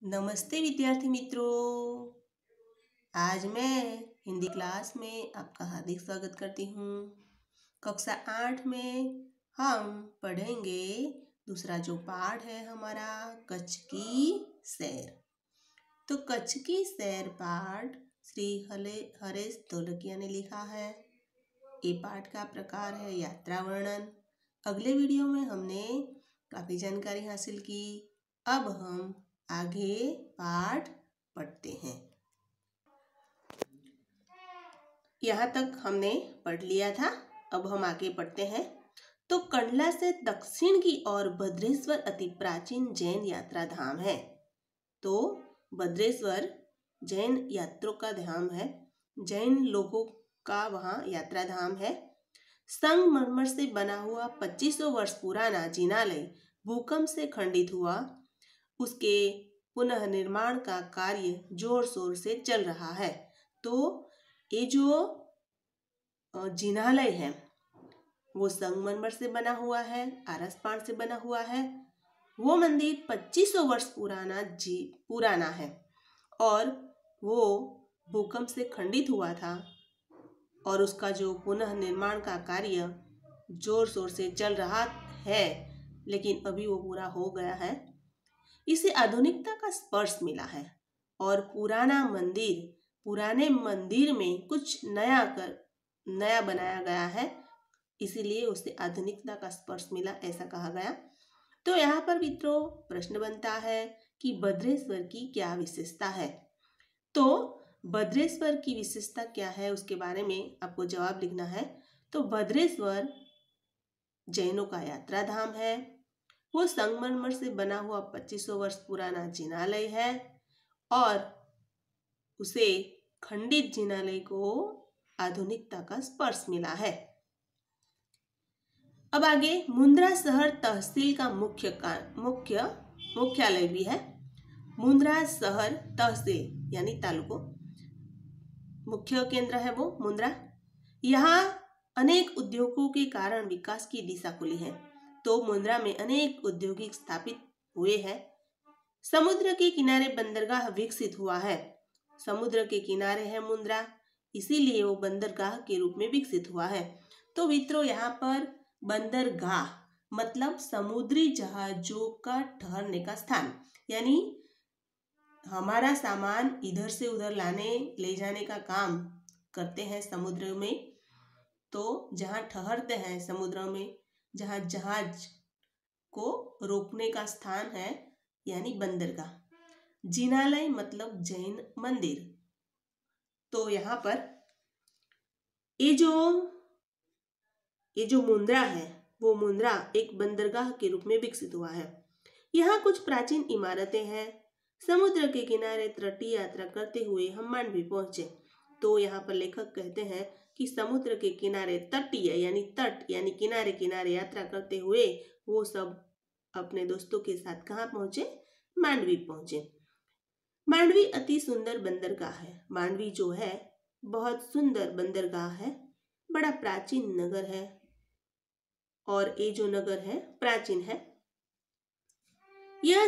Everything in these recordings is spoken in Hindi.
नमस्ते विद्यार्थी मित्रों। आज मैं हिंदी क्लास में आपका हार्दिक स्वागत करती हूँ। कक्षा 8 में हम पढ़ेंगे दूसरा जो पाठ है हमारा कच्छ की सैर। तो कच्छ की सैर पाठ श्री हरेश ढोलकिया ने लिखा है। ये पाठ का प्रकार है यात्रा वर्णन। अगले वीडियो में हमने काफ़ी जानकारी हासिल की। अब हम आगे पाठ पढ़ते हैं। यहाँ तक हमने पढ़ लिया था। अब हम आगे पढ़ते हैं। तो कंडला से दक्षिण की ओर भद्रेश्वर अति प्राचीन जैन यात्रा धाम है। तो भद्रेश्वर जैन यात्रियों का धाम है। जैन लोगों का वहाँ यात्रा धाम है। संगमरमर से बना हुआ 2500 वर्ष पुराना जिनालय भूकंप से खंडित हुआ। उसके पुनः निर्माण का कार्य जोर शोर से चल रहा है। तो ये जो जिनालय है वो संगमरमर से बना हुआ है, आरस पाट से बना हुआ है। वो मंदिर 2500 वर्ष पुराना है और वो भूकंप से खंडित हुआ था और उसका जो पुनः निर्माण का कार्य जोर शोर से चल रहा है, लेकिन अभी वो पूरा हो गया है। इसे आधुनिकता का स्पर्श मिला है और पुराने मंदिर में कुछ नया बनाया गया है, इसीलिए उसे आधुनिकता का स्पर्श मिला, ऐसा कहा गया। तो यहाँ पर मित्रों प्रश्न बनता है कि भद्रेश्वर की क्या विशेषता है। तो भद्रेश्वर की विशेषता क्या है उसके बारे में आपको जवाब लिखना है। तो भद्रेश्वर जैनों का यात्रा धाम है। वो संगमरमर से बना हुआ 2500 वर्ष पुराना जिनालय है और उसे खंडित जिनालय को आधुनिकता का स्पर्श मिला है। अब आगे मुंद्रा शहर तहसील का मुख्यालय भी है। मुंद्रा शहर तहसील यानी तालुको मुख्य केंद्र है वो मुंद्रा। यहाँ अनेक उद्योगों के कारण विकास की दिशा खुली है। तो मुंद्रा में अनेक औद्योगिक स्थापित हुए हैं। समुद्र के किनारे बंदरगाह विकसित हुआ है। समुद्र के किनारे है मुंद्रा, इसीलिए वो बंदरगाह के रूप में विकसित हुआ है। तो मित्रों यहाँ पर बंदरगाह मतलब समुद्री जहाजों का ठहरने का स्थान, यानी हमारा सामान इधर से उधर ले जाने का काम करते हैं समुद्र में। तो जहाँ ठहरते हैं समुद्र में, जहाँ जहाज को रोकने का स्थान है, यानी बंदरगाह। जिनालय मतलब जैन मंदिर। तो यहाँ पर ये जो मुंद्रा है वो मुंद्रा एक बंदरगाह के रूप में विकसित हुआ है। यहाँ कुछ प्राचीन इमारतें हैं। समुद्र के किनारे तटीय यात्रा करते हुए हम मांडवी पहुंचे। तो यहाँ पर लेखक कहते हैं कि समुद्र के किनारे तटीय यानी किनारे किनारे यात्रा करते हुए वो सब अपने दोस्तों के साथ कहाँ पहुंचे? मांडवी पहुंचे। मांडवी अति सुंदर बंदरगाह है। मांडवी जो है बहुत सुंदर बंदरगाह है, बड़ा प्राचीन नगर है और ये जो नगर है प्राचीन है। यह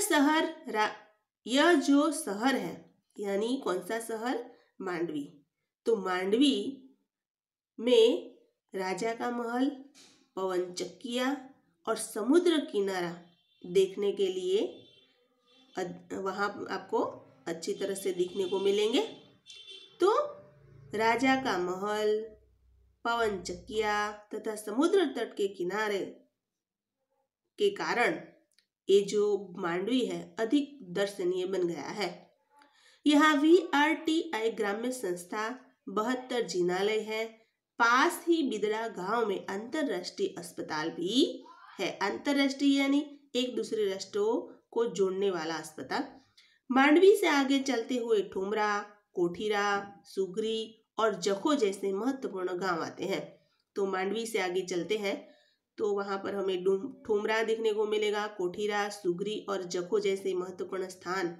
जो शहर है, यानी कौन सा शहर? मांडवी। तो मांडवी में राजा का महल, पवन चक्किया और समुद्र किनारा देखने के लिए वहाँ आपको अच्छी तरह से दिखने को मिलेंगे। तो राजा का महल, पवन चक्किया तथा समुद्र तट के किनारे के कारण ये जो मांडवी है अधिक दर्शनीय बन गया है। यहाँ VRTI ग्राम्य संस्था 72 जिनालय है। पास ही बिदड़ा गांव में अंतरराष्ट्रीय अस्पताल भी है। अंतरराष्ट्रीय यानी एक दूसरे राष्ट्रों को जोड़ने वाला अस्पताल। मांडवी से आगे चलते हुए ठुमरा, कोठीरा, सुगरी और जखो जैसे महत्वपूर्ण गांव आते हैं। तो मांडवी से आगे चलते हैं तो वहां पर हमें ठुमरा दिखने को मिलेगा, कोठीरा, सुगरी और जखो जैसे महत्वपूर्ण स्थान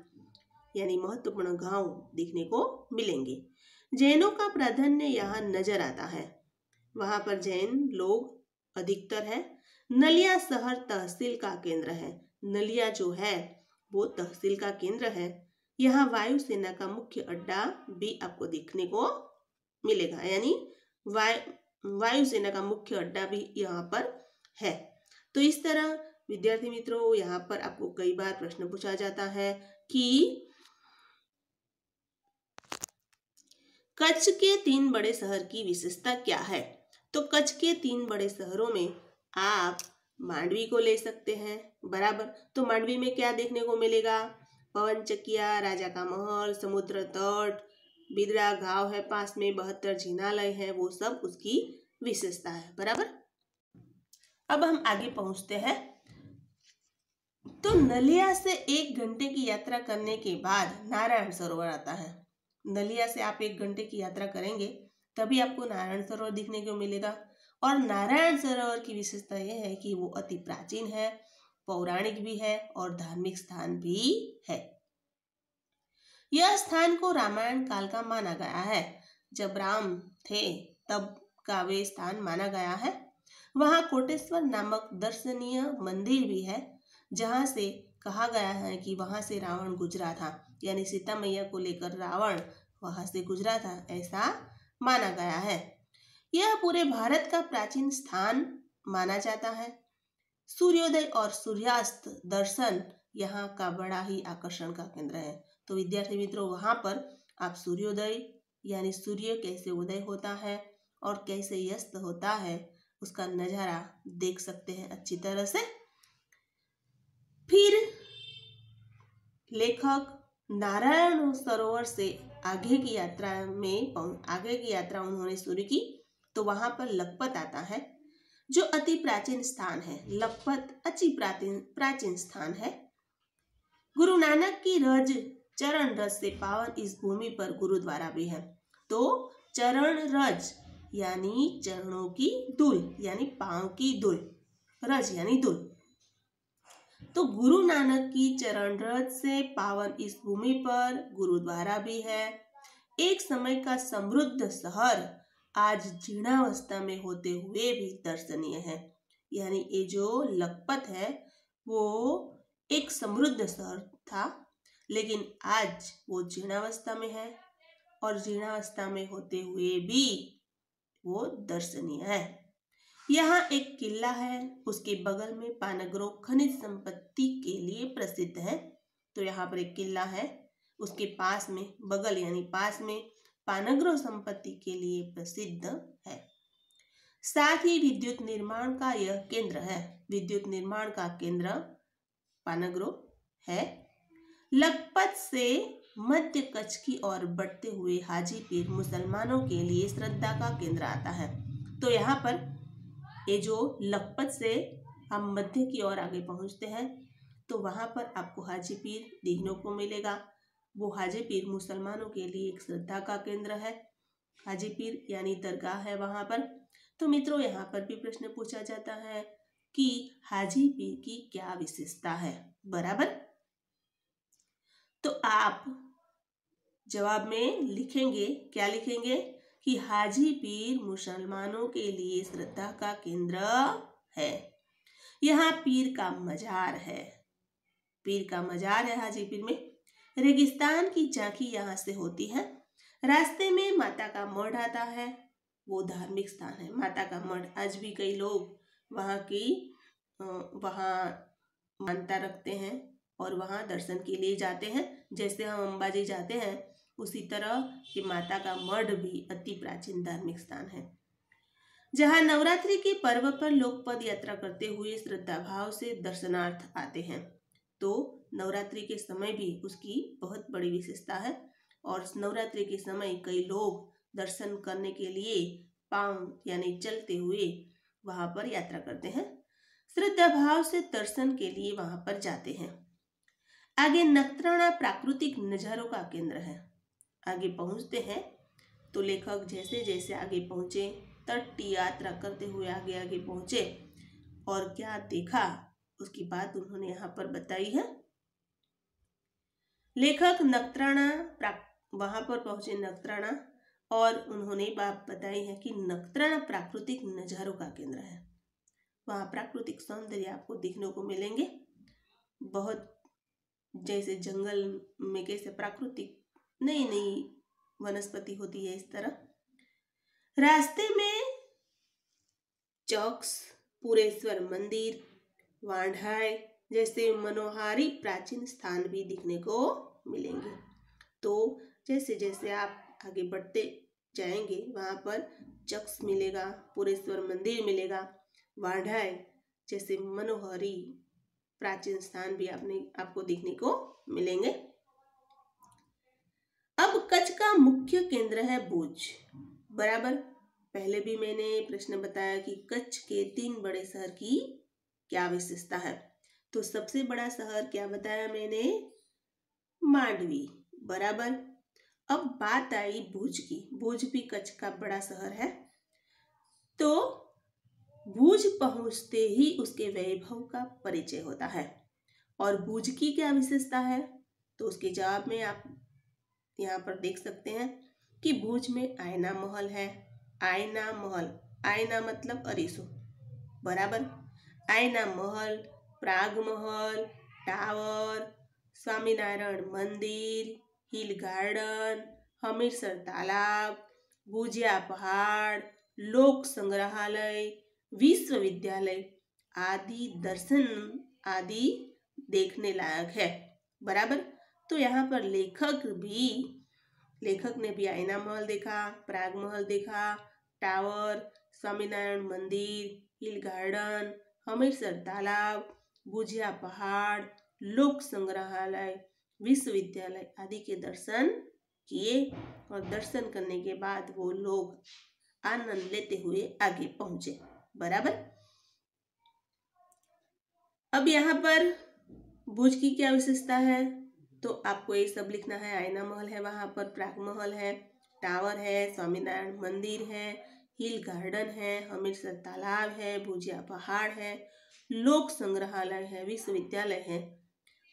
यानी महत्वपूर्ण गांव दिखने को मिलेंगे। जैनों का प्राधान्य यहाँ नजर आता है। वहां पर जैन लोग अधिकतर है। नलिया शहर तहसील का केंद्र है। नलिया जो है वो तहसील का केंद्र है। यहाँ वायुसेना का मुख्य अड्डा भी आपको देखने को मिलेगा, यानी वायुसेना का मुख्य अड्डा भी यहाँ पर है। तो इस तरह विद्यार्थी मित्रों, यहाँ पर आपको कई बार प्रश्न पूछा जाता है कि कच्छ के 3 बड़े शहर की विशेषता क्या है। तो कच्छ के 3 बड़े शहरों में आप मांडवी को ले सकते हैं, बराबर। तो मांडवी में क्या देखने को मिलेगा? पवन चकिया, राजा का महल, समुद्र तट, बिदड़ा गांव है पास में, 72 जिनालय है, वो सब उसकी विशेषता है, बराबर। अब हम आगे पहुंचते हैं। तो नलिया से 1 घंटे की यात्रा करने के बाद नारायण सरोवर आता है। नलिया से आप 1 घंटे की यात्रा करेंगे तभी आपको नारायण सरोवर दिखने को मिलेगा। और नारायण सरोवर की विशेषता यह है कि वो अति प्राचीन है, पौराणिक भी है और धार्मिक स्थान भी है। यह स्थान को रामायण काल का माना गया है। जब राम थे तब का वे स्थान माना गया है। वहाँ कोटेश्वर नामक दर्शनीय मंदिर भी है, जहाँ से कहा गया है कि वहाँ से रावण गुजरा था, यानी सीता मैया को लेकर रावण वहाँ से गुजरा था, ऐसा माना गया है। यह पूरे भारत का प्राचीन स्थान माना जाता है। सूर्योदय और सूर्यास्त दर्शन यहाँ का बड़ा ही आकर्षण का केंद्र है। तो विद्यार्थी मित्रों, वहाँ पर आप सूर्योदय यानी सूर्य कैसे उदय होता है और कैसे अस्त होता है उसका नज़ारा देख सकते हैं अच्छी तरह से। फिर लेखक नारायण सरोवर से आगे की यात्रा उन्होंने शुरू की। तो वहां पर लखपत आता है, जो अति प्राचीन स्थान है। लखपत अति प्राचीन स्थान है। गुरु नानक की रज चरण रज से पावन इस भूमि पर गुरुद्वारा भी है। तो चरण रज यानी चरणों की धूल, यानी पांव की धूल, रज यानी धूल। तो गुरु नानक की चरण रज से पावन इस भूमि पर गुरुद्वारा भी है। एक समय का समृद्ध शहर आज जीर्णावस्था में होते हुए भी दर्शनीय है। यानी ये जो लखपत है वो एक समृद्ध शहर था, लेकिन आज वो जीर्णावस्था में है और जीर्णावस्था में होते हुए भी वो दर्शनीय है। यहाँ एक किला है, उसके बगल में पानगरो खनिज संपत्ति के लिए प्रसिद्ध है। तो यहाँ पर एक किला है, उसके पास में बगल यानी पास में पानगरो संपत्ति के लिए प्रसिद्ध है। साथ ही विद्युत निर्माण का यह केंद्र है। विद्युत निर्माण का केंद्र पानगरो है। लखपत से मध्य कच्छ की ओर बढ़ते हुए हाजी पीर मुसलमानों के लिए श्रद्धा का केंद्र आता है। तो यहाँ पर ये जो लखपत से हम मध्य की ओर आगे पहुंचते हैं तो वहां पर आपको हाजी पीर देखने को मिलेगा। वो हाजी पीर मुसलमानों के लिए एक श्रद्धा का केंद्र है। हाजी पीर यानी दरगाह है वहां पर। तो मित्रों, यहाँ पर भी प्रश्न पूछा जाता है कि हाजी पीर की क्या विशेषता है, बराबर। तो आप जवाब में लिखेंगे, क्या लिखेंगे कि हाजी पीर मुसलमानों के लिए श्रद्धा का केंद्र है। यहाँ पीर का मजार है। पीर का मजार है हाजी पीर में। रेगिस्तान की झांकी यहाँ से होती है। रास्ते में माता का मठ आता है, वो धार्मिक स्थान है। माता का मठ आज भी कई लोग वहाँ मानता रखते हैं और वहाँ दर्शन के लिए जाते हैं। जैसे हम अंबाजी जाते हैं उसी तरह ये माता का मठ भी अति प्राचीन धार्मिक स्थान है, जहाँ नवरात्रि के पर्व पर लोग पद यात्रा करते हुए श्रद्धा भाव से दर्शनार्थ आते हैं। तो नवरात्रि के समय भी उसकी बहुत बड़ी विशेषता है और नवरात्रि के समय कई लोग दर्शन करने के लिए पांव यानी चलते हुए वहां पर यात्रा करते हैं, श्रद्धा भाव से दर्शन के लिए वहां पर जाते हैं। आगे नखत्राणा प्राकृतिक नजारों का केंद्र है। आगे पहुंचते हैं तो लेखक जैसे जैसे आगे पहुंचे, तट की यात्रा करते हुए आगे आगे पहुंचे और क्या देखा उसकी बात उन्होंने यहाँ पर बताई है। लेखक नखत्राणा वहां पर पहुंचे नखत्राणा, और उन्होंने बात बताई है कि नखत्राणा प्राकृतिक नजारों का केंद्र है। वहाँ प्राकृतिक सौंदर्य आपको देखने को मिलेंगे, बहुत जैसे जंगल में कैसे प्राकृतिक नई नई वनस्पति होती है, इस तरह। रास्ते में चौक्स, पुरेश्वर मंदिर, वांढाई जैसे मनोहारी प्राचीन स्थान भी दिखने को मिलेंगे। तो जैसे जैसे आप आगे बढ़ते जाएंगे वहाँ पर चक्स मिलेगा, पुरेश्वर मंदिर मिलेगा, वांढाई जैसे मनोहारी प्राचीन स्थान भी आपको देखने को मिलेंगे। अब कच्छ का मुख्य केंद्र है भुज, बराबर। पहले भी मैंने प्रश्न बताया कि कच्छ के 3 बड़े शहर की क्या विशेषता है। तो सबसे बड़ा शहर क्या बताया मैंने, मांडवी, बराबर। अब बात आई भुज की। भुज भी कच्छ का बड़ा शहर है। तो भुज पहुंचते ही उसके वैभव का परिचय होता है। और भुज की क्या विशेषता है, तो उसके जवाब में आप यहाँ पर देख सकते हैं कि भुज में आईना महल है। आईना महल, आईना मतलब अरीसो, बराबर। आईना महल, प्राग महल, टावर, स्वामीनारायण मंदिर, हिल गार्डन, हमीरसर तालाब, भुजिया पहाड़, लोक संग्रहालय, विश्वविद्यालय आदि दर्शन आदि देखने लायक है, बराबर। तो यहाँ पर लेखक ने भी आईना महल देखा, प्राग महल देखा, टावर, स्वामीनारायण मंदिर, हिल गार्डन, हमीरसर तालाब, भुजिया पहाड़, लोक संग्रहालय, विश्वविद्यालय आदि के दर्शन किए। और दर्शन करने के बाद वो लोग आनंद लेते हुए आगे पहुंचे, बराबर। अब यहाँ पर भुज की क्या विशेषता है, तो आपको ये सब लिखना है। आईना महल है वहाँ पर, प्राग महल है, टावर है, स्वामीनारायण मंदिर है, हिल गार्डन है, हमीरसर तालाब है, भुजिया पहाड़ है, लोक संग्रहालय है, विश्वविद्यालय है,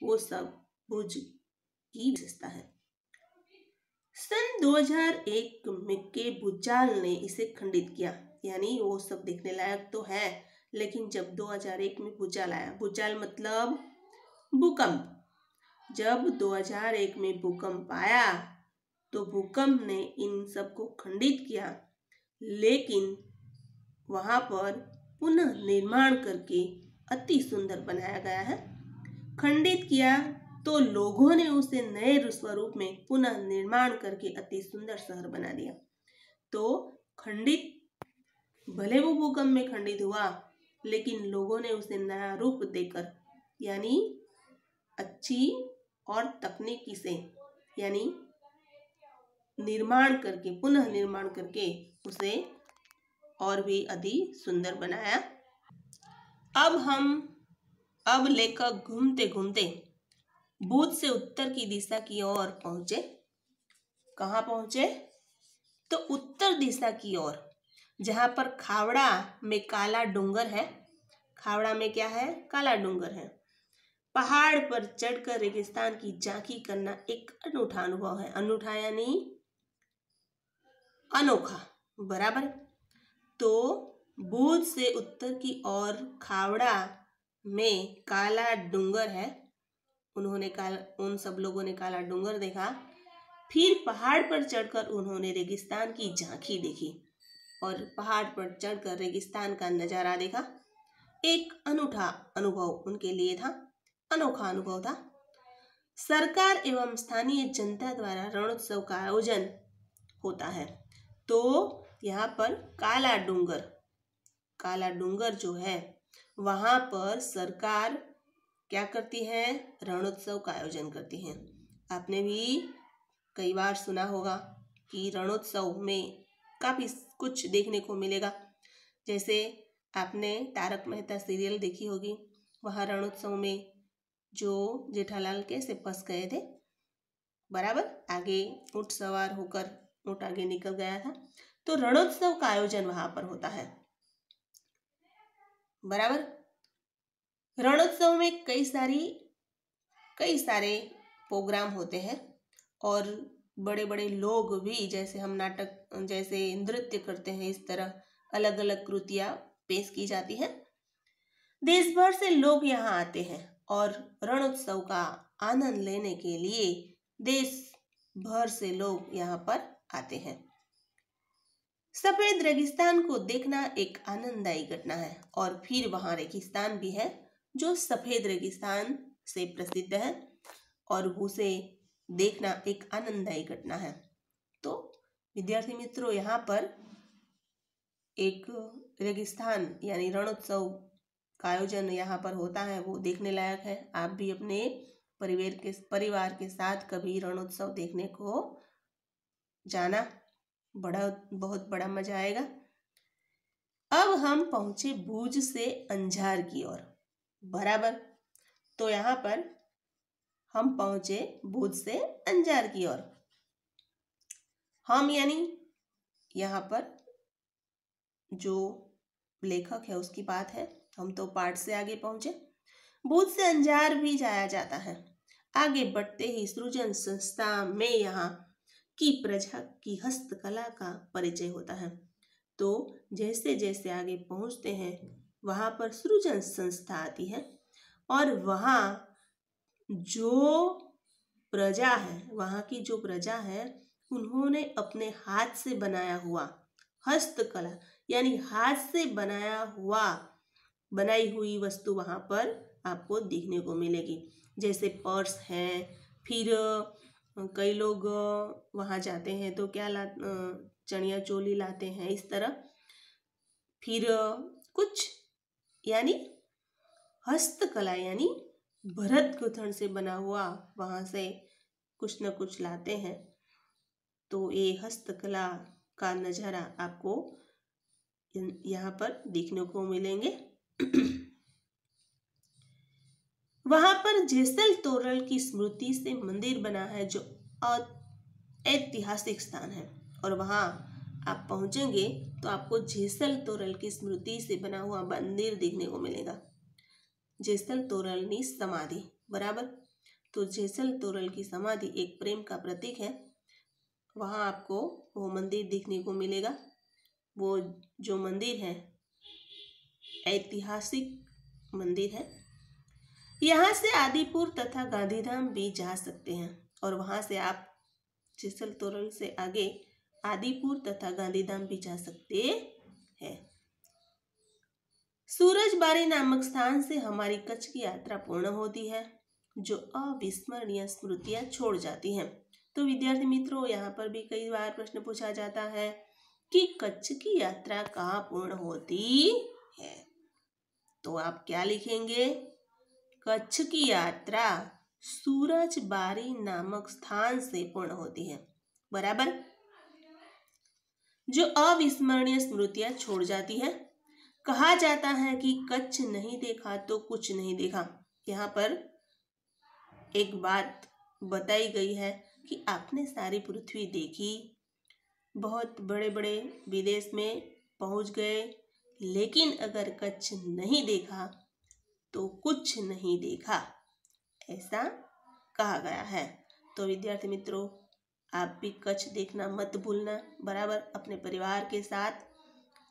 वो सब भुज की विशेषता है। सन 2001 में के भूचाल ने इसे खंडित किया, यानी वो सब देखने लायक तो है, लेकिन जब 2001 में भूचाल आया, भूचाल मतलब भूकंप, जब 2001 में भूकंप आया तो भूकंप ने इन सबको खंडित किया, लेकिन वहां पर पुनः निर्माण करके अति सुंदर बनाया गया है। खंडित किया तो लोगों ने उसे नए स्वरूप में पुनः निर्माण करके अति सुंदर शहर बना दिया। तो खंडित, भले वो भूकंप में खंडित हुआ, लेकिन लोगों ने उसे नया रूप देकर, यानी अच्छी और तकनीकी से, यानी निर्माण करके, पुनः निर्माण करके उसे और भी अधिक सुंदर बनाया। अब लेखक घूमते घूमते भुज से उत्तर की दिशा की ओर पहुंचे। कहाँ पहुंचे, तो उत्तर दिशा की ओर, जहां पर खावड़ा में काला डूंगर है। खावड़ा में क्या है, काला डूंगर है। पहाड़ पर चढ़कर रेगिस्तान की झांकी करना एक अनूठा अनुभव है। अनूठा यानी अनोखा, बराबर। तो भुज से उत्तर की ओर खावड़ा में काला डूंगर है। उन सब लोगों ने काला डूंगर देखा। फिर पहाड़ पर चढ़कर उन्होंने रेगिस्तान की झांकी देखी और पहाड़ पर चढ़कर रेगिस्तान का नजारा देखा। एक अनूठा अनुभव उनके लिए था, अनोखा अनुभव था। सरकार एवं स्थानीय जनता द्वारा रणोत्सव का आयोजन होता है। तो यहाँ पर काला डूंगर जो है, वहां पर सरकार क्या करती है, रणोत्सव का आयोजन करती है। आपने भी कई बार सुना होगा कि रणोत्सव में काफी कुछ देखने को मिलेगा। जैसे आपने तारक मेहता सीरियल देखी होगी, वहाँ रणोत्सव में जो जेठालाल कैसे फंस गए थे, बराबर, आगे ऊंट सवार होकर ऊंट आगे निकल गया था। तो रणोत्सव का आयोजन वहां पर होता है, बराबर। रणोत्सव में कई सारे प्रोग्राम होते हैं और बड़े बड़े लोग भी, जैसे हम नाटक, जैसे नृत्य करते हैं, इस तरह अलग अलग कृतियां पेश की जाती हैं। देश भर से लोग यहाँ आते हैं और रणोत्सव का आनंद लेने के लिए देश भर से लोग यहाँ पर आते हैं। सफेद रेगिस्तान को देखना एक आनंददायी घटना है और फिर वहाँ रेगिस्तान भी है जो सफेद रेगिस्तान से प्रसिद्ध है और उसे देखना एक आनंददायी घटना है। तो विद्यार्थी मित्रों, यहाँ पर एक रेगिस्तान यानी रणोत्सव का आयोजन यहाँ पर होता है, वो देखने लायक है। आप भी अपने परिवार के साथ कभी रणोत्सव देखने को जाना, बहुत बड़ा मजा आएगा। अब हम पहुंचे भुज से अंजार की ओर, बराबर। तो यहाँ पर हम पहुंचे भुज से अंजार की ओर। हम यानी यहाँ पर जो लेखक है उसकी बात है, हम तो पाठ से आगे पहुंचे। भुज से अंजार भी जाया जाता है। आगे बढ़ते ही सृजन संस्था में यहाँ की प्रजा की हस्तकला का परिचय होता है। तो जैसे जैसे आगे पहुंचते हैं वहाँ पर सृजन संस्था आती है और वहाँ जो प्रजा है, वहाँ की जो प्रजा है, उन्होंने अपने हाथ से बनाया हुआ हस्तकला यानी हाथ से बनाई हुई वस्तु वहाँ पर आपको देखने को मिलेगी। जैसे पर्स हैं, फिर कई लोग वहाँ जाते हैं तो क्या चनिया चोली लाते हैं इस तरह। फिर कुछ यानी हस्तकला यानी भरत गुंथन से बना हुआ वहाँ से कुछ न कुछ लाते हैं। तो ये हस्तकला का नज़ारा आपको यहाँ पर देखने को मिलेंगे। वहाँ पर जेसल तोरल की स्मृति से मंदिर बना है जो ऐतिहासिक स्थान है और वहाँ आप पहुँचेंगे तो आपको जेसल तोरल की स्मृति से बना हुआ मंदिर देखने को मिलेगा। जेसल तोरल समाधि, बराबर। तो जेसल तोरल की समाधि एक प्रेम का प्रतीक है। वहाँ आपको वो मंदिर देखने को मिलेगा। वो जो मंदिर है ऐतिहासिक मंदिर है। यहाँ से आदिपुर तथा गांधीधाम भी जा सकते हैं और वहाँ से आप जेसल तोरल से आगे आदिपुर तथा गांधीधाम भी जा सकते हैं। सूरजबारी नामक स्थान से हमारी कच्छ की यात्रा पूर्ण होती है जो अविस्मरणीय स्मृतियां छोड़ जाती हैं। तो विद्यार्थी मित्रों, यहाँ पर भी कई बार प्रश्न पूछा जाता है कि कच्छ की यात्रा कहाँ पूर्ण होती है। तो आप क्या लिखेंगे? कच्छ की यात्रा सूरजबारी नामक स्थान से पूर्ण होती है, बराबर। जो अविस्मरणीय स्मृतियां छोड़ जाती है। कहा जाता है कि कच्छ नहीं देखा तो कुछ नहीं देखा। यहाँ पर एक बात बताई गई है कि आपने सारी पृथ्वी देखी, बहुत बड़े बड़े विदेश में पहुँच गए, लेकिन अगर कच्छ नहीं देखा तो कुछ नहीं देखा, ऐसा कहा गया है। तो विद्यार्थी मित्रों, आप भी कच्छ देखना मत भूलना, बराबर। अपने परिवार के साथ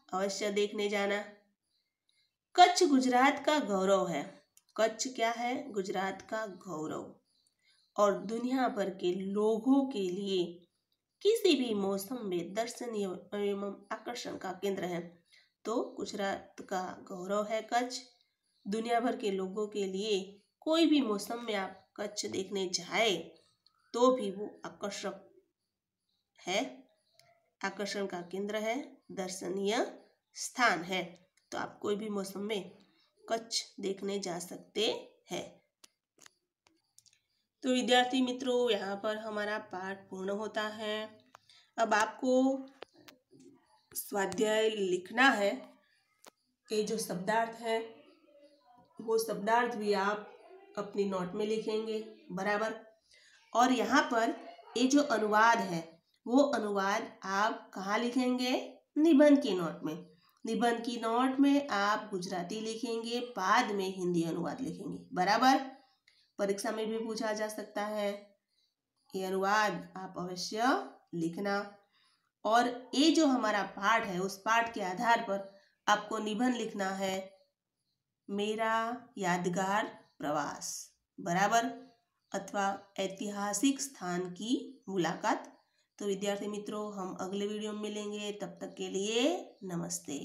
अवश्य देखने जाना। कच्छ गुजरात का गौरव है। कच्छ क्या है? गुजरात का गौरव और दुनिया भर के लोगों के लिए किसी भी मौसम में दर्शनीय एवं आकर्षण का केंद्र है। तो गुजरात का गौरव है कच्छ। दुनिया भर के लोगों के लिए कोई भी मौसम में आप कच्छ देखने जाए तो भी वो आकर्षक है, आकर्षण का केंद्र है, दर्शनीय स्थान है। तो आप कोई भी मौसम में कच्छ देखने जा सकते हैं। तो विद्यार्थी मित्रों, यहाँ पर हमारा पाठ पूर्ण होता है। अब आपको स्वाध्याय लिखना है। ये जो शब्दार्थ है वो शब्दार्थ भी आप अपनी नोट में लिखेंगे, बराबर। और यहाँ पर ये जो अनुवाद है वो अनुवाद आप कहाँ लिखेंगे? निबंध की नोट में। निबंध की नोट में आप गुजराती लिखेंगे, बाद में हिंदी अनुवाद लिखेंगे, बराबर। परीक्षा में भी पूछा जा सकता है। ये अनुवाद आप अवश्य लिखना। और ये जो हमारा पाठ है उस पाठ के आधार पर आपको निबंध लिखना है, मेरा यादगार प्रवास, बराबर। अथवा ऐतिहासिक स्थान की मुलाकात। तो विद्यार्थी मित्रों, हम अगले वीडियो में मिलेंगे, तब तक के लिए नमस्ते।